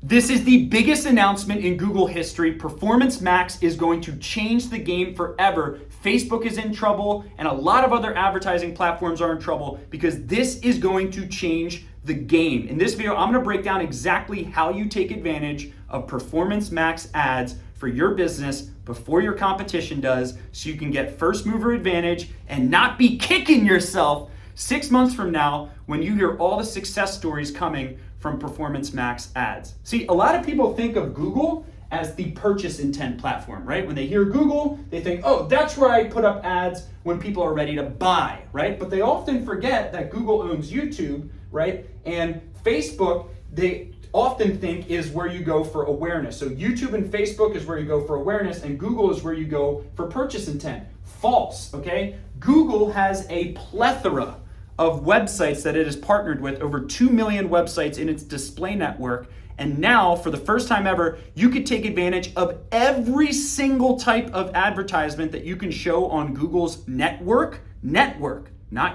This is the biggest announcement in Google history. Performance Max is going to change the game forever. Facebook is in trouble, and a lot of other advertising platforms are in trouble because this is going to change the game. In this video, I'm going to break down exactly how you take advantage of Performance Max ads for your business before your competition does, so you can get first mover advantage and not be kicking yourself 6 months from now when you hear all the success stories coming from Performance Max ads. See, a lot of people think of Google as the purchase intent platform, right? When they hear Google, they think, oh, that's where I put up ads when people are ready to buy, right? But they often forget that Google owns YouTube, right? And Facebook, they often think is where you go for awareness. So YouTube and Facebook is where you go for awareness, and Google is where you go for purchase intent. False, okay? Google has a plethora of websites that it has partnered with, over 2 million websites in its display network. And now, for the first time ever, you could take advantage of every single type of advertisement that you can show on Google's network, not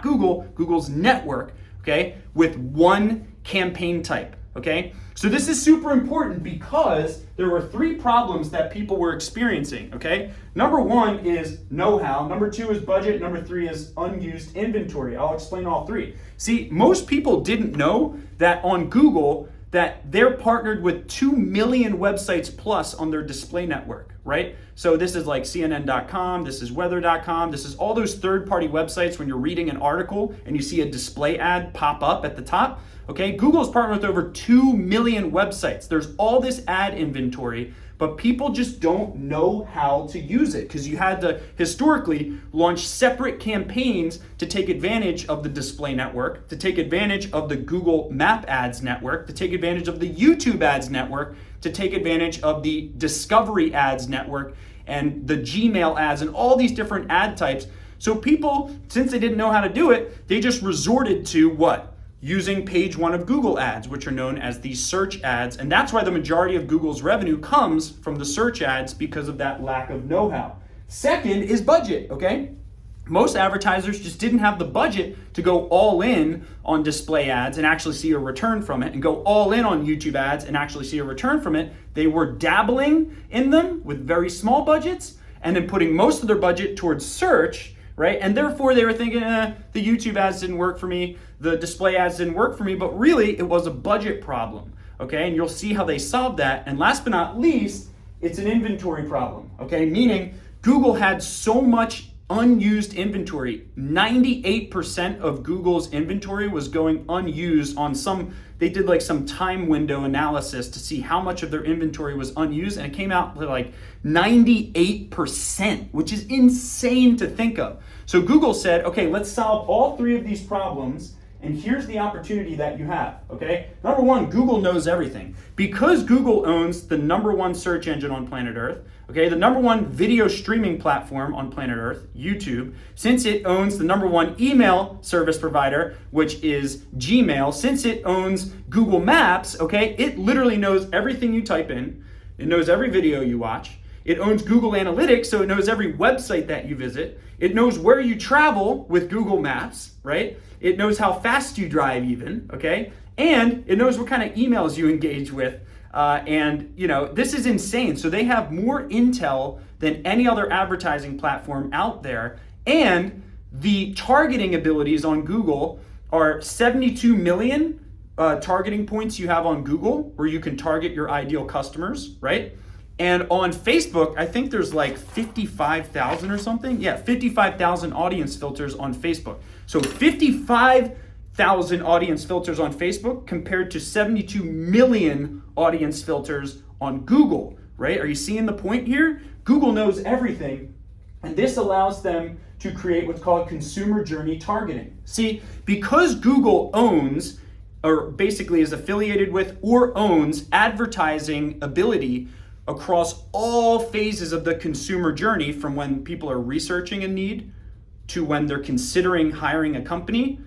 Google, Google's network, okay, with one campaign type, okay? So this is super important because there were 3 problems that people were experiencing, okay? Number 1 is know-how, number 2 is budget, number 3 is unused inventory. I'll explain all 3. See, most people didn't know that on Google that they're partnered with 2 million websites plus on their display network, right? So this is like CNN.com, this is weather.com, this is all those third-party websites when you're reading an article and you see a display ad pop up at the top. Okay, Google is partnered with over 2 million websites. There's all this ad inventory, but people just don't know how to use it because you had to historically launch separate campaigns to take advantage of the display network, to take advantage of the Google Map ads network, to take advantage of the YouTube ads network, to take advantage of the Discovery ads network and the Gmail ads and all these different ad types. So people, since they didn't know how to do it, they just resorted to what? Using page 1 of Google ads, which are known as the search ads. And that's why the majority of Google's revenue comes from the search ads because of that lack of know-how. Second is budget, okay? Most advertisers just didn't have the budget to go all in on display ads and actually see a return from it, and go all in on YouTube ads and actually see a return from it. They were dabbling in them with very small budgets and then putting most of their budget towards search, right? And therefore they were thinking, the YouTube ads didn't work for me, the display ads didn't work for me, but really it was a budget problem, okay? And you'll see how they solved that. And last but not least, it's an inventory problem, okay? Meaning Google had so much unused inventory. 98% of Google's inventory was going unused on they did like some time window analysis to see how much of their inventory was unused, and it came out to like 98%, which is insane to think of. So Google said, okay, let's solve all 3 of these problems, and here's the opportunity that you have, okay? Number 1, Google knows everything. Because Google owns the #1 search engine on planet Earth, okay, the #1 video streaming platform on planet Earth, YouTube, since it owns the #1 email service provider, which is Gmail, since it owns Google Maps, okay, it literally knows everything you type in, it knows every video you watch, it owns Google Analytics, so it knows every website that you visit, it knows where you travel with Google Maps, right? It knows how fast you drive even, okay? And it knows what kind of emails you engage with. And this is insane. So they have more intel than any other advertising platform out there. And the targeting abilities on Google are 72 million targeting points you have on Google where you can target your ideal customers, right? And on Facebook, I think there's like 55,000 or something. Yeah, 55,000 audience filters on Facebook. So 55,000 audience filters on Facebook compared to 72 million audience filters on Google, right? Are you seeing the point here? Google knows everything, and this allows them to create what's called consumer journey targeting. See, because Google owns, or basically is affiliated with or owns advertising ability across all phases of the consumer journey, from when people are researching a need to when they're considering hiring a company,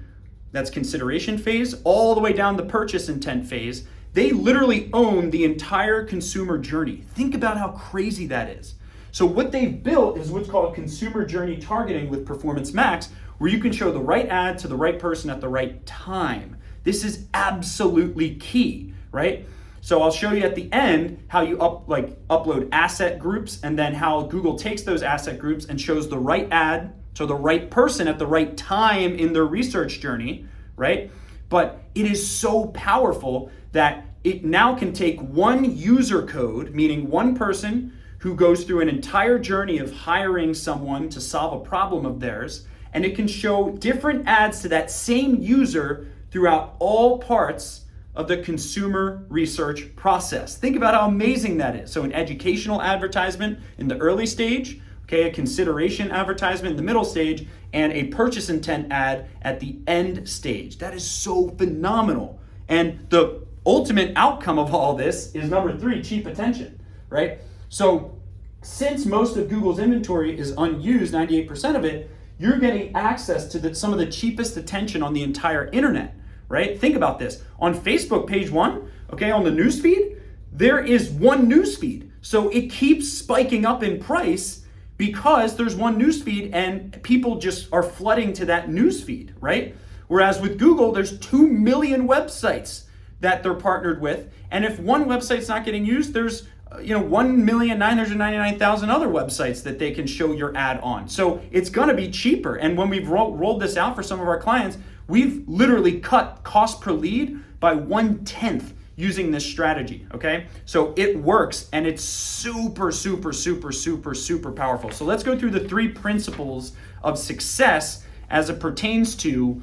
that's consideration phase, all the way down the purchase intent phase. They literally own the entire consumer journey. Think about how crazy that is. So what they've built is what's called consumer journey targeting with Performance Max, where you can show the right ad to the right person at the right time. This is absolutely key, right? So I'll show you at the end how you upload asset groups, and then how Google takes those asset groups and shows the right ad to the right person at the right time in their research journey, right? But it is so powerful that it now can take one user code, meaning one person who goes through an entire journey of hiring someone to solve a problem of theirs, and it can show different ads to that same user throughout all parts of the consumer research process. Think about how amazing that is. So an educational advertisement in the early stage, okay, a consideration advertisement in the middle stage, and a purchase intent ad at the end stage. That is so phenomenal. And the ultimate outcome of all this is number 3, cheap attention, right? So since most of Google's inventory is unused, 98% of it, you're getting access to some of the cheapest attention on the entire internet, right? Think about this. On Facebook, page 1, okay, on the newsfeed, there is one newsfeed. So it keeps spiking up in price because there's one newsfeed and people just are flooding to that newsfeed, right? Whereas with Google, there's 2 million websites that they're partnered with. And if one website's not getting used, there's 1,999,000 other websites that they can show your ad on. So it's gonna be cheaper. And when we've rolled this out for some of our clients, we've literally cut cost per lead by 1/10 using this strategy, okay? So it works, and it's super, super, super, super, super powerful. So let's go through the 3 principles of success as it pertains to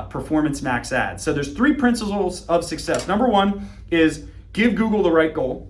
Performance Max ads. So there's 3 principles of success. Number 1 is give Google the right goal.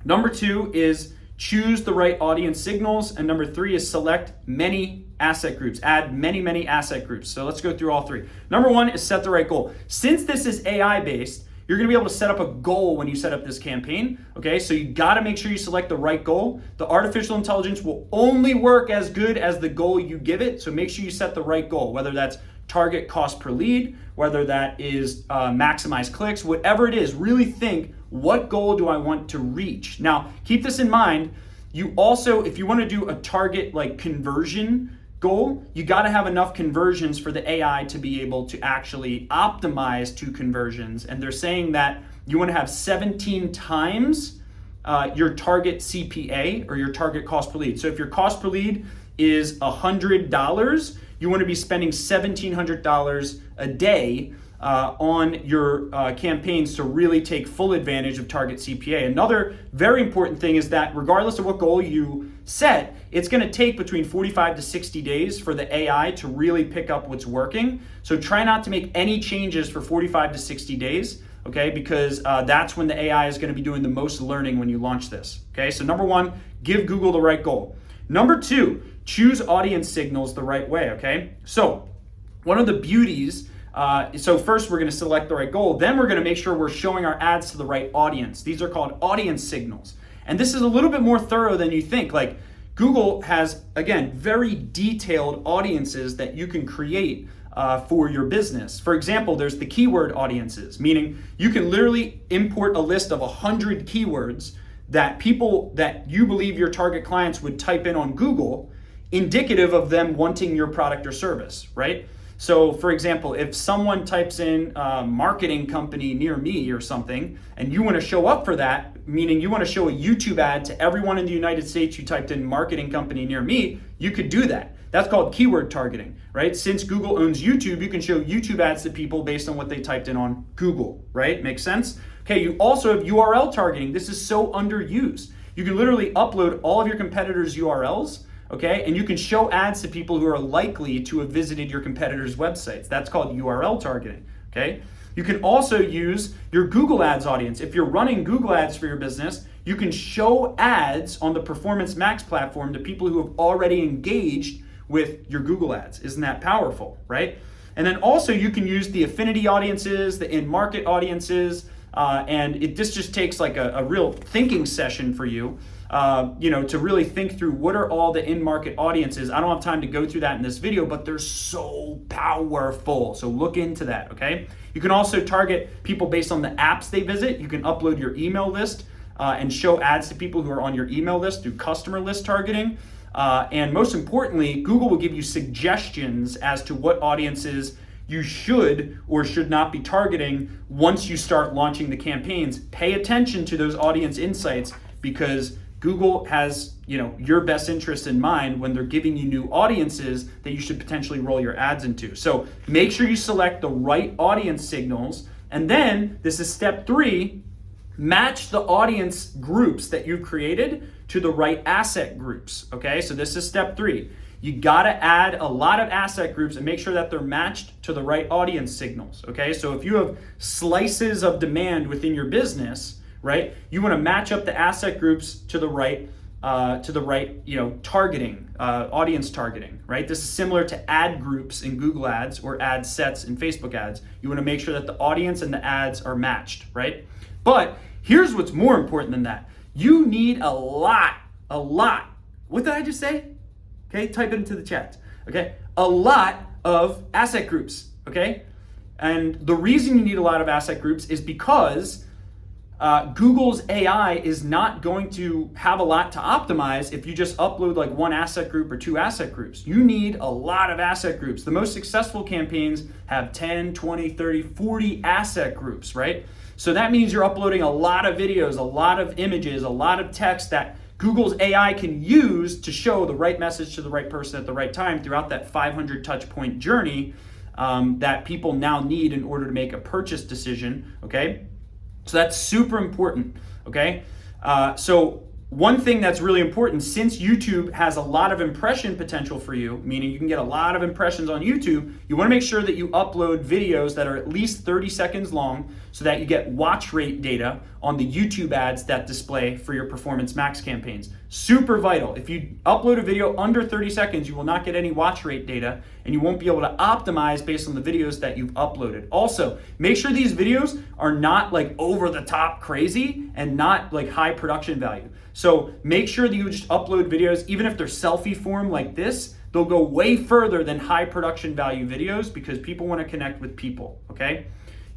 Number 2 is choose the right audience signals. And number 3 is select many asset groups. Add many, many asset groups. So let's go through all 3. Number 1 is set the right goal. Since this is AI based, you're gonna be able to set up a goal when you set up this campaign, okay? So you gotta make sure you select the right goal. The artificial intelligence will only work as good as the goal you give it. So make sure you set the right goal, whether that's target cost per lead, whether that is maximize clicks, whatever it is, really think, what goal do I want to reach? Now, keep this in mind. You also, if you want to do a target conversion goal, you got to have enough conversions for the AI to be able to actually optimize to conversions. And they're saying that you want to have 17 times your target CPA, or your target cost per lead. So if your cost per lead is $100, you want to be spending $1,700 a day on your campaigns to really take full advantage of target CPA. Another very important thing is that regardless of what goal you set, it's going to take between 45 to 60 days for the AI to really pick up what's working. So try not to make any changes for 45 to 60 days, okay? Because that's when the AI is going to be doing the most learning when you launch this, okay? So number 1, give Google the right goal. Number 2, choose audience signals the right way, okay? So one of the beauties, so first we're gonna select the right goal, then we're gonna make sure we're showing our ads to the right audience. These are called audience signals. And this is a little bit more thorough than you think. Google has, again, very detailed audiences that you can create for your business. For example, there's the keyword audiences, meaning you can literally import a list of 100 keywords that people that you believe your target clients would type in on Google, indicative of them wanting your product or service, right? So for example, if someone types in marketing company near me or something, and you want to show up for that, meaning you want to show a YouTube ad to everyone in the United States who typed in marketing company near me, you could do that. That's called keyword targeting, right? Since Google owns YouTube, you can show YouTube ads to people based on what they typed in on Google, right? Makes sense? Okay, you also have URL targeting. This is so underused. You can literally upload all of your competitors' URLs, okay? And you can show ads to people who are likely to have visited your competitors' websites. That's called URL targeting, okay? You can also use your Google Ads audience. If you're running Google Ads for your business, you can show ads on the Performance Max platform to people who have already engaged with your Google Ads. Isn't that powerful, right? And then also you can use the affinity audiences, the in-market audiences, and this just takes a real thinking session for you. To really think through what are all the in-market audiences. I don't have time to go through that in this video, but they're so powerful. So look into that, okay? You can also target people based on the apps they visit. You can upload your email list and show ads to people who are on your email list through customer list targeting. And most importantly, Google will give you suggestions as to what audiences you should or should not be targeting once you start launching the campaigns. Pay attention to those audience insights, because Google has, your best interest in mind when they're giving you new audiences that you should potentially roll your ads into. So make sure you select the right audience signals. And then this is step 3, match the audience groups that you've created to the right asset groups. Okay, so this is step 3. You gotta add a lot of asset groups and make sure that they're matched to the right audience signals. Okay, so if you have slices of demand within your business, right, you want to match up the asset groups to the right targeting, audience targeting, right? This is similar to ad groups in Google Ads or ad sets in Facebook ads. You want to make sure that the audience and the ads are matched, right? But here's what's more important than that. You need a lot. What did I just say? Okay, type it into the chat. Okay, a lot of asset groups. Okay, and the reason you need a lot of asset groups is because Google's AI is not going to have a lot to optimize if you just upload like one asset group or 2 asset groups. You need a lot of asset groups. The most successful campaigns have 10, 20, 30, 40 asset groups, right? So that means you're uploading a lot of videos, a lot of images, a lot of text that Google's AI can use to show the right message to the right person at the right time throughout that 500 touch point journey that people now need in order to make a purchase decision, okay? So that's super important, okay? So one thing that's really important, since YouTube has a lot of impression potential for you, meaning you can get a lot of impressions on YouTube, you wanna make sure that you upload videos that are at least 30 seconds long so that you get watch rate data on the YouTube ads that display for your Performance Max campaigns. Super vital. If you upload a video under 30 seconds, you will not get any watch rate data and you won't be able to optimize based on the videos that you've uploaded. Also, make sure these videos are not like over the top crazy and not like high production value. So make sure that you just upload videos, even if they're selfie form like this, they'll go way further than high production value videos because people want to connect with people, okay?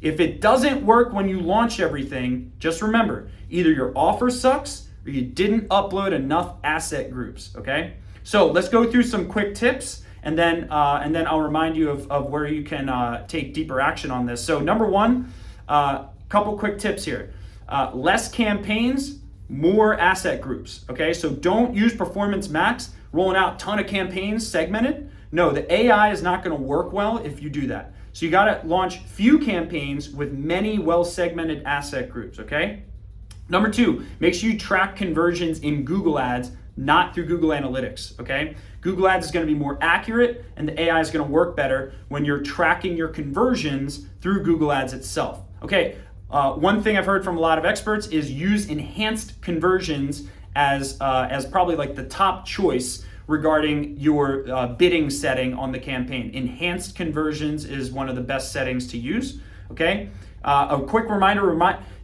If it doesn't work when you launch everything, just remember, either your offer sucks or you didn't upload enough asset groups, okay? So let's go through some quick tips and then I'll remind you of where you can take deeper action on this. So number 1, couple quick tips here. Less campaigns, more asset groups, okay? So don't use Performance Max rolling out a ton of campaigns segmented. No, the AI is not gonna work well if you do that. So you gotta launch few campaigns with many well-segmented asset groups, okay? Number 2, make sure you track conversions in Google Ads, not through Google Analytics, okay? Google Ads is gonna be more accurate and the AI is gonna work better when you're tracking your conversions through Google Ads itself. Okay, one thing I've heard from a lot of experts is use enhanced conversions as probably like the top choice regarding your bidding setting on the campaign. Enhanced conversions is one of the best settings to use, okay? A quick reminder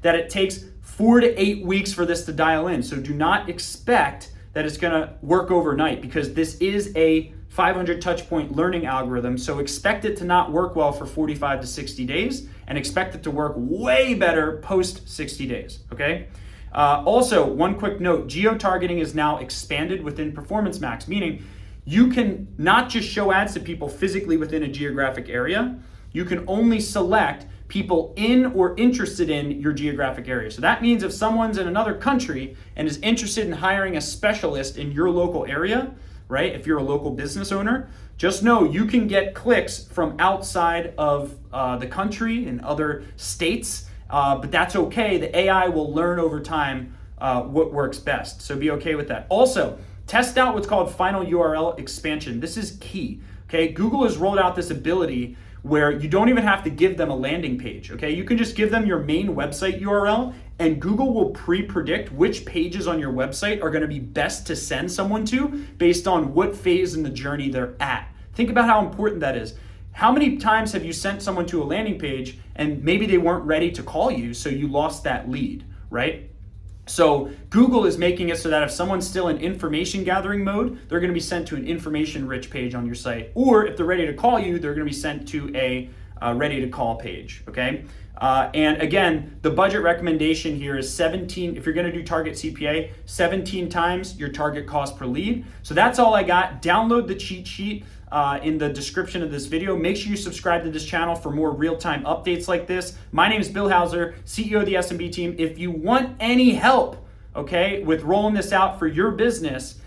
that it takes 4 to 8 weeks for this to dial in. So do not expect that it's gonna work overnight because this is a 500 touch point learning algorithm. So expect it to not work well for 45 to 60 days and expect it to work way better post 60 days, okay? Also, one quick note, geo-targeting is now expanded within Performance Max, meaning you can not just show ads to people physically within a geographic area, you can only select people in or interested in your geographic area. So that means if someone's in another country and is interested in hiring a specialist in your local area, right? If you're a local business owner, just know you can get clicks from outside of the country and other states, but that's okay. The AI will learn over time what works best. So be okay with that. Also, test out what's called final URL expansion. This is key, okay? Google has rolled out this ability where you don't even have to give them a landing page, okay? You can just give them your main website URL and Google will pre-predict which pages on your website are gonna be best to send someone to based on what phase in the journey they're at. Think about how important that is. How many times have you sent someone to a landing page and maybe they weren't ready to call you, so you lost that lead, right? So Google is making it so that if someone's still in information gathering mode, they're gonna be sent to an information rich page on your site. Or if they're ready to call you, they're gonna be sent to a ready to call page, okay? And again, the budget recommendation here is 17, if you're gonna do target CPA, 17 times your target cost per lead. So that's all I got. Download the cheat sheet. in the description of this video. Make sure you subscribe to this channel for more real-time updates like this. My name is Bill Hauser, CEO of the SMB team. If you want any help, okay, with rolling this out for your business,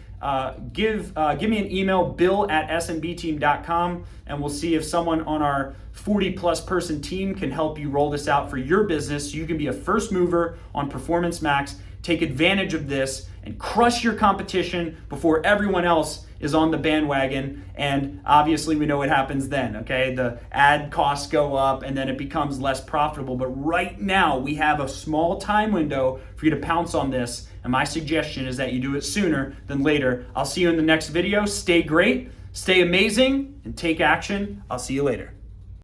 give me an email, bill@smbteam.com, and we'll see if someone on our 40+ person team can help you roll this out for your business so you can be a first mover on Performance Max. Take advantage of this and crush your competition before everyone else is on the bandwagon. And obviously we know what happens then, okay? The ad costs go up and then it becomes less profitable. But right now we have a small time window for you to pounce on this. And my suggestion is that you do it sooner than later. I'll see you in the next video. Stay great, stay amazing, and take action. I'll see you later.